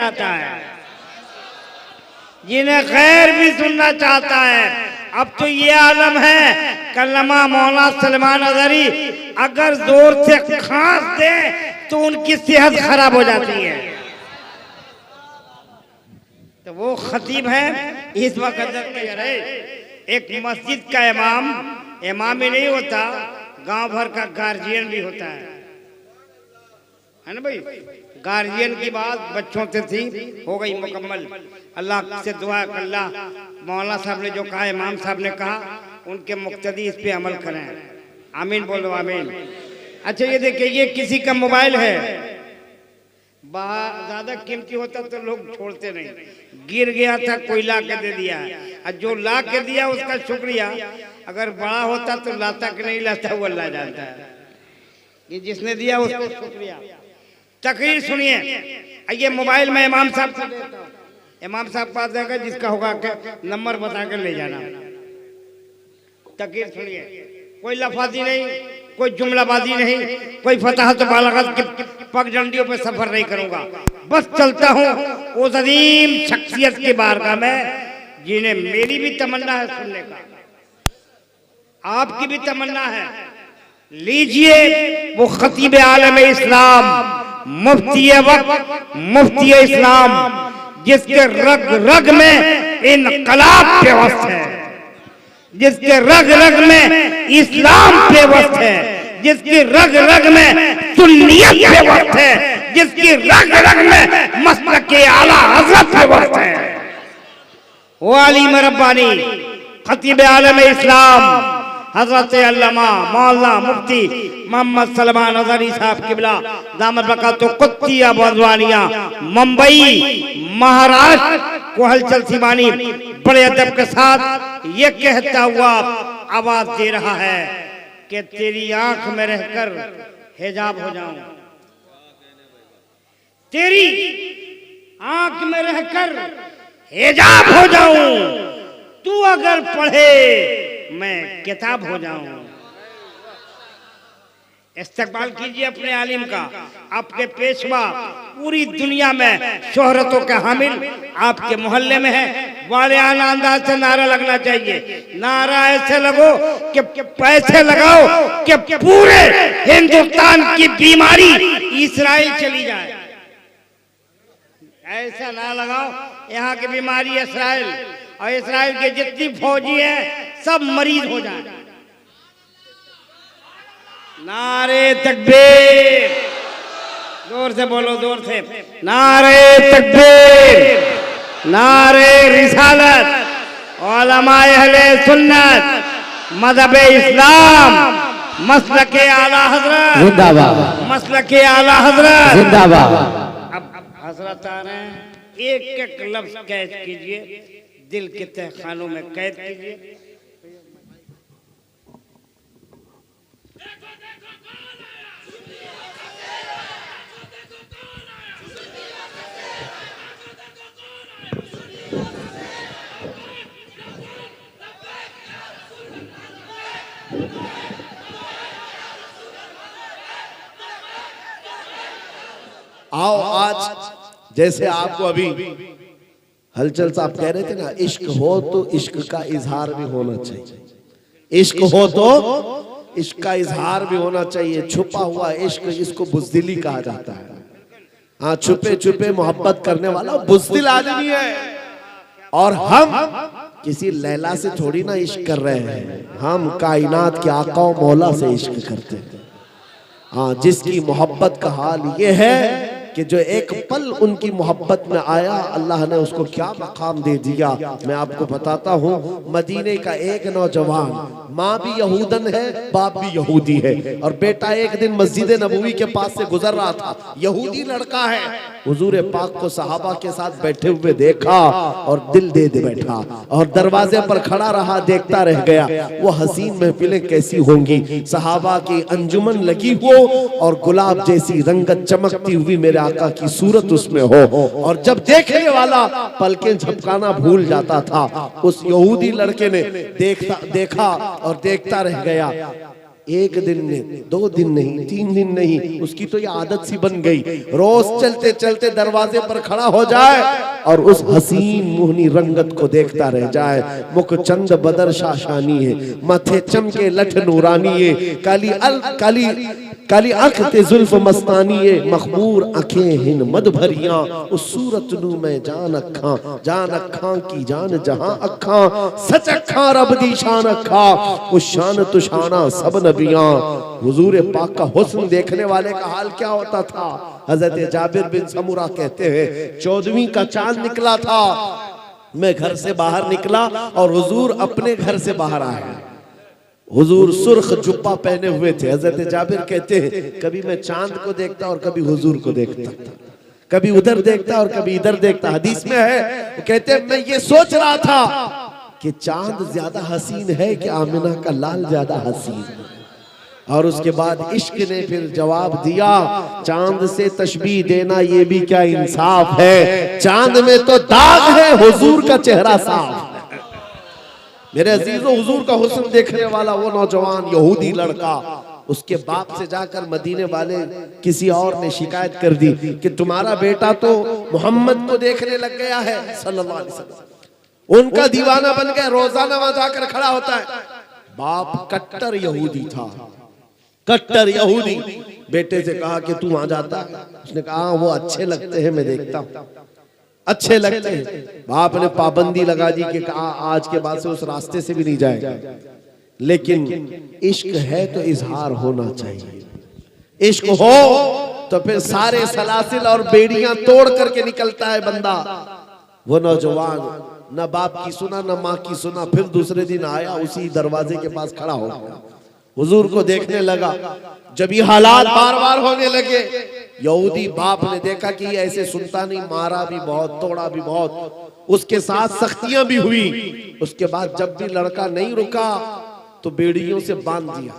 चाहता है, जिन्हें खैर भी सुनना चाहता है। अब तो ये आलम है, कल्लमा मौला सलमान अज़हरी अगर जोर से खांस दे तो उनकी सेहत खराब हो जाती है। तो वो खतीब है इस वक्त रहे। एक मस्जिद का इमाम ही नहीं होता, गांव भर का गार्जियन भी होता है ना भाई। गार्जियन की बात बच्चों से थी, हो गई मुकम्मल। अल्लाह से दुआ कर, अल्लाह मौलाना साहब ने जो कहा, इमाम साहब ने कहा, उनके मुक्तदी इस पे अमल करें। आमीन बोलो, आमीन। अच्छा ये देखिए, ये किसी का मोबाइल है, ज्यादा कीमती होता तो लोग छोड़ते नहीं। गिर गया था, कोई ला के दे दिया, और जो ला के दिया उसका शुक्रिया। अगर बड़ा होता तो लाता कि नहीं लाता वो अल्लाह जानता है। ये जिसने दिया उसको शुक्रिया। तकरीर सुनिए, ये मोबाइल में इमाम साहब को देता हूं, इमाम साहब पास जाएगा, जिसका होगा नंबर बता कर ले जाना। तकरीर सुनिए, कोई लफाजी नहीं, कोई जुमलाबाजी नहीं, कोई फताहत बालागत की पगडंडियों पे सफर नहीं करूंगा। बस चलता हूं उस अजीम शख्सियत के बारगाह में जिन्हें मेरी भी तमन्ना है सुनने का, आपकी भी तमन्ना है। लीजिए वो खतीब आलम इस्लाम, मुफ्ती वक्त, मुफ्ती इस्लाम, जिसके रग रग में इनकलाब पेवस्त है, जिसके रग रग में इस्लाम पेवस्त है, जिसकी रग रग में सुन्नियत पेवस्त है, जिसकी रग रग में मसलक आला हज़रत पेवस्त है। वो आलिम रब्बानी खतीब आलम इस्लाम हज़रत अल्लामा मौलाना मुफ्ती मोहम्मद सलमान अज़हरी साहब किबला दामद बरकातुहू कुत्तिया बरज़वानिया, मुंबई महाराष्ट्र को हलचल सीमानी बड़े अदब के साथ ये कहता हुआ आवाज दे रहा है कि तेरी आंख में रहकर हिजाब हो जाऊं, तेरी आंख में रहकर हिजाब हो जाऊं, तू अगर पढ़े मैं किताब हो जाऊं। इस्तकबाल कीजिए अपने आलिम का, आपके पेशवा पूरी दुनिया में शोहरतों के हामिल आपके मोहल्ले में है। वाले आना अंदाज से नारा लगना चाहिए, नारा ऐसे लगो कि पैसे लगाओ कि पूरे हिंदुस्तान की बीमारी इस्राइल चली जाए। ऐसा ना लगाओ यहाँ की बीमारी इस्राइल, और इस्राइल के जितनी फौजी है सब मरीज हो जाए। नारे तकबीर, जोर से बोलो, जोर से। नारे तकबीर, नारे रिसालत, उलमाए अहले सुन्नत, मज़हब इस्लाम, मसलके आला हज़रत जिंदाबाद, मसलके आला हज़रत जिंदाबाद। अब हज़रत आ रहे हैं, एक एक लफ्ज कैद कीजिए, दिल के तहखानों में कैद कीजिए। आओ आज जैसे आपको अभी हलचल साहब कह रहे थे ना, इश्क हो तो इश्क का इजहार भी होना चाहिए, इश्क हो तो इश्क का इजहार भी होना चाहिए। छुपा हुआ इश्क, इसको बुज़दिली कहा जाता है। हाँ, छुपे छुपे मोहब्बत करने वाला बुज़दिल आदमी है। और हम किसी लैला से थोड़ी ना इश्क कर रहे हैं, हम कायनात के आका और मौला से इश्क करते हैं। हाँ, जिसकी मोहब्बत का हाल ये है कि जो एक पल उनकी मोहब्बत में आया, अल्लाह ने उसको क्या मकाम दे दिया। मैं आपको बताता हूँ, मदीने का एक नौजवान, माँ भी यहूदन है, बाप भी यहूदी है, और बेटा एक दिन मस्जिद नबवी के पास से गुजर रहा था, यहूदी लड़का है। हुजूर पाक को सहाबा के साथ बैठे हुए देखा और दिल दे बैठा, और दरवाजे पर खड़ा रहा, देखता रह गया। वो हसीन महफिलें कैसी होंगी, सहाबा की अंजुमन लगी हो और गुलाब जैसी रंगत चमकती हुई मेरे आका की सूरत उसमें हो, और जब देखने वाला पलकें झपकाना भूल जाता था, उस यहूदी लड़के ने देखा और देखता रह गया। एक दिन नहीं, 2 दिन नहीं, 3 दिन नहीं, उसकी तो ये आदत सी बन गई। रोज चलते चलते दरवाजे पर खड़ा हो जाए और उस हसीन मोहनी रंगत को देखता रह जाए। मुख चंद बदर शाशानी है, माथे चमके लठ नूरानी है, काली आंख ते जुल्फ मस्तानी है, मखमूर आंखें हिन मद भरियां, उस सूरत नू मैं जान अखां की जान जहां अखां, सच अखां रब दी शान अखां, उस शान तुशाना सब नबियां। हुजूर पाक का हुस्न देखने वाले का हाल क्या होता था? हजरत जाबिर बिन समुरा कहते हैं 14वीं का चांद निकला था, मैं घर से बाहर निकला और हुजूर अपने घर से बाहर आए। हुजूर सुर्ख जुब्बा पहने हुए थे। हजरत जाबिर कहते हैं कभी मैं चांद को देखता और कभी हुजूर को देखता, कभी उधर देखता और कभी इधर देखता। हदीस में है, कहते हैं मैं ये सोच रहा था कि चांद ज्यादा हसीन है कि आमिना का लाल ज्यादा हसीन। और उसके बाद इश्क ने फिर जवाब दिया, चांद से तशबीह देना ये भी क्या इंसाफ है, चांद में तो दाग है, हुजूर का चेहरा साफ। मेरे अजीजों, हुजूर का हुस्न देखने वाला वो नौजवान यहूदी लड़का, उसके बाप से जाकर मदीने वाले किसी और ने शिकायत कर दी कि तुम्हारा बेटा तो मोहम्मद को देखने लग गया है सल्लल्लाहु अलैहि वसल्लम, उनका दीवाना बन गया, रोजाना वहां जाकर खड़ा होता है। बाप कट्टर यहूदी था, कट्टर यहूदी। बेटे से कहा कि तू वहां जाता, उसने कहा वो अच्छे लगते हैं, मैं देखता हूं, अच्छे लगते हैं। बाप ने पाबंदी लगा दी कि कहा आज के बाद से उस रास्ते से भी नहीं जाएगा। लेकिन इश्क है तो इजहार होना चाहिए, इश्क हो तो फिर सारे सलासिल और बेड़ियां तोड़ करके निकलता है बंदा। वो नौजवान न बाप की सुना न माँ की सुना, फिर दूसरे दिन आया, उसी दरवाजे के पास खड़ा हो गया, हुजूर को देखने लगा। जब ये हालात बार बार होने लगे, यहूदी बाप ने देखा कि ऐसे सुनता नहीं, मारा भी बहुत, तोड़ा भी बहुत, उसके साथ सख्तियां भी हुई। उसके बाद जब भी लड़का नहीं रुका तो बेड़ियों से बांध दिया,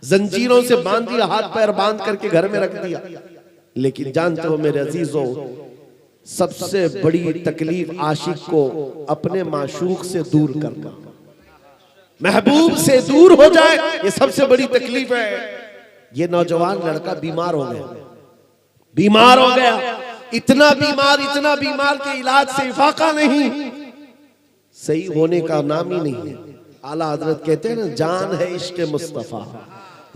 जंजीरों से बांध दिया, हाथ पैर बांध करके घर में रख दिया। लेकिन जानते हो मेरे अजीजों, सबसे बड़ी तकलीफ आशिक को अपने माशूक से दूर करना, महबूब से दूर हो जाए, ये सबसे बड़ी तकलीफ है। ये नौजवान लड़का बीमार हो गया, बीमार हो गया, इतना बीमार के इलाज से इफाका नहीं, सही होने का नाम ही नहीं है। आला हजरत कहते हैं ना, जान है इश्क मुस्तफा,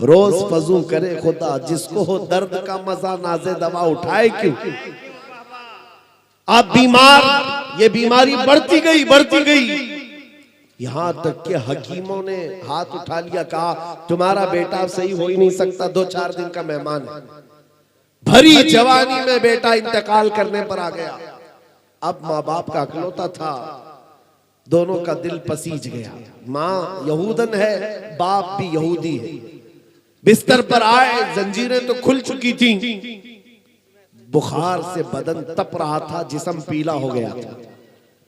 रोज फजू करे खुदा, जिसको हो दर्द का मजा नाज़े दवा उठाए क्यों। आप बीमार, ये बीमारी बढ़ती गई, यहां तक कि हकीमों ने हाथ उठा लिया, कहा तुम्हारा बेटा सही हो ही नहीं सकता, 2-4 दिन का मेहमान है। भरी जवानी में बेटा इंतकाल करने पर आ गया। अब माँ बाप का अकलौता था, दोनों का दिल पसीज गया। माँ यहूदन है, बाप भी यहूदी है। बिस्तर पर आए, जंजीरें तो खुल चुकी थी, बुखार से बदन तप रहा था, जिस्म पीला हो गया था।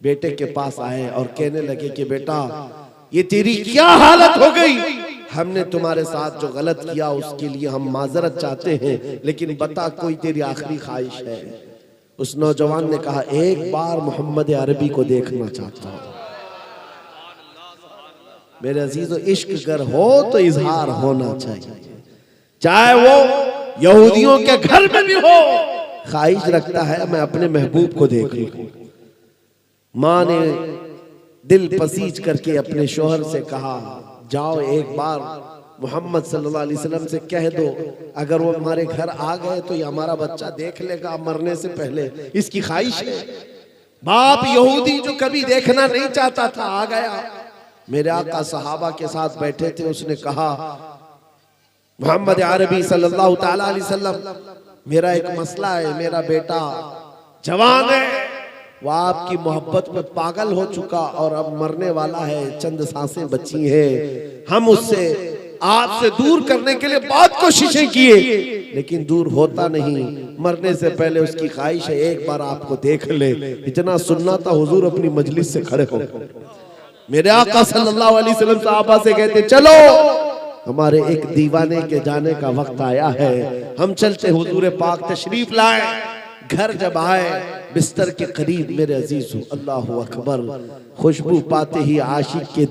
बेटे के पास आए और कहने लगे कि बेटा ये तेरी क्या हालत हो गई, हमने तुम्हारे साथ जो गलत किया उसके लिए हम माजरत चाहते हैं, लेकिन बता कोई तेरी आखिरी ख्वाहिश है। उस नौजवान ने कहा एक बार मोहम्मद अरबी को देखना चाहता हूं। मेरे अजीजों, इश्क अगर हो तो इजहार होना चाहिए, चाहे वो यहूदियों के घर में भी हो। ख्वाहिश रखता है मैं अपने महबूब को देख लूं। माँ ने दिल पसीज करके अपने शोहर से कहा जाओ एक बार मोहम्मद सल्लल्लाहु अलैहि वसल्लम से कह दो, अगर वो हमारे घर आ गए तो ये हमारा बच्चा देख लेगा मरने से पहले, इसकी ख्वाहिश है। बाप यहूदी जो कभी देखना नहीं चाहता था आ गया। मेरे आका सहाबा के साथ बैठे थे, उसने कहा मोहम्मद अरबी सल्लल्लाहु ताला अलैहि वसल्लम, मेरा एक मसला है, मेरा बेटा जवान है, वह आपकी मोहब्बत में पागल हो चुका और अब मरने वाला है, चंद सांसें बची हैं। हम उससे आपसे दूर करने के लिए बहुत कोशिशें किए, लेकिन दूर होता नहीं। मरने से पहले उसकी ख्वाहिश है एक बार आपको देख ले। इतना सुनना था, हुजूर अपनी मजलिस से खड़े हो। मेरे आका सल्लल्लाहु अलैहि वसल्लम साहबा से कहते चलो, हमारे एक दीवाने के जाने का वक्त आया है, हम चलते। हुजूर पाक तशरीफ लाए, घर जब आए बिस्तर के करीब, मेरे अजीज हो, अल्लाह अकबर, खुशबू पाते ही आशिक के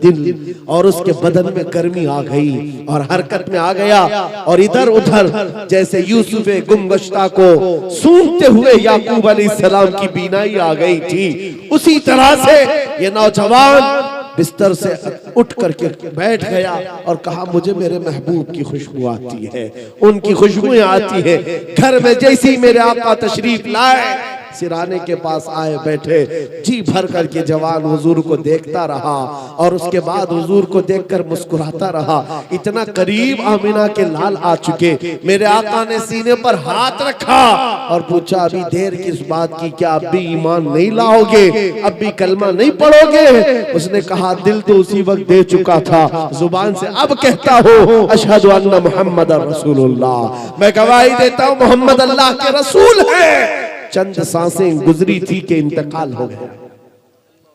दिल और उसके बदन में गर्मी आ गई और हरकत में आ गया, और इधर उधर जैसे यूसुफ गुमगश्ता को सूंघते हुए याकूब अलैहिस्सलाम की बीनाई आ गई थी, उसी तरह से ये नौजवान बिस्तर से उठ करके बैठ गया और कहा, मुझे मेरे महबूब की खुशबू आती है, उनकी खुशबुएं आती है। घर में जैसे ही मेरे आका तशरीफ लाए, सिराने के पास आए, बैठे, जी भर करके जवान हुजूर को देखता रहा और उसके बाद हुजूर को देखकर मुस्कुराता रहा। इतना करीब आमिना के लाल आ चुके, मेरे आका ने सीने पर हाथ रखा और पूछा, अभी देर किस बात की, क्या अब भी ईमान नहीं लाओगे, अब भी कलमा नहीं पढ़ोगे? उसने कहा, दिल तो उसी वक्त दे चुका था, जुबान से अब कहता हो अशहदु अन्ना मुहम्मद रसूलुल्लाह, मैं गवाही देता हूँ मोहम्मद अल्लाह के रसूल है। चंद सांसें गुजरी थी कि इंतकाल हो गया,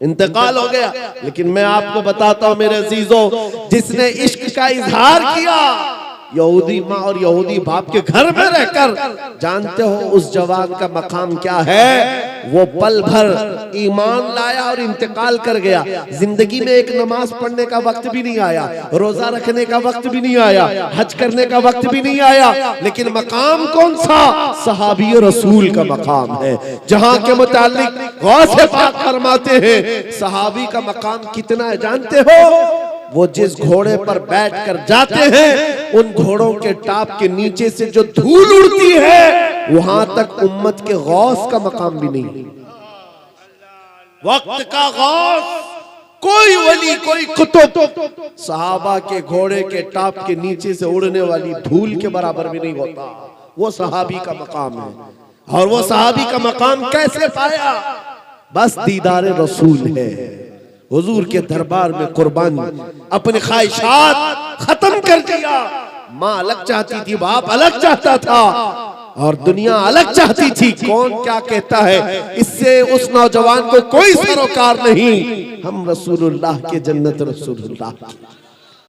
इंतकाल हो गया। लेकिन मैं आपको बताता हूं मेरे अजीजों, जिसने इश्क का इजहार किया यहूदी माँ और यहूदी बाप के घर में रहकर, जानते हो उस जवान का मकाम क्या है? वो पल भर ईमान लाया और इंतकाल कर गया। जिंदगी में एक नमाज पढ़ने का वक्त भी नहीं आया, रोजा रखने का वक्त भी नहीं आया, हज करने का वक्त भी नहीं आया, लेकिन मकाम कौन सा? सहाबी रसूल का मकाम है, जहां के मुतालिक गौस पाक फरमाते हैं सहाबी का मकाम कितना है जानते हो? वो जिस घोड़े पर बैठकर जाते हैं, उन घोड़ों के टाप के नीचे से जो धूल उड़ती है, वहां तक उम्मत के गौस का मकाम भी नहीं। वक्त का गौस, कोई वली, कोई कुतुब सहाबा के घोड़े के टाप के नीचे से उड़ने वाली धूल के बराबर भी नहीं होता। वो सहाबी का मकाम है। और वो सहाबी का मकाम कैसे पाया? बस दीदार रसूल है। हुजूर के दरबार में कुर्बानी, अपनी ख्वाहिशात खत्म कर दिया। माँ अलग चाहती थी, बाप अलग चाहता था और दुनिया अलग चाहती थी। कौन क्या कहता है, इससे उस नौजवान को कोई सरोकार नहीं। हम रसूलुल्लाह के जन्नत रसूलुल्लाह।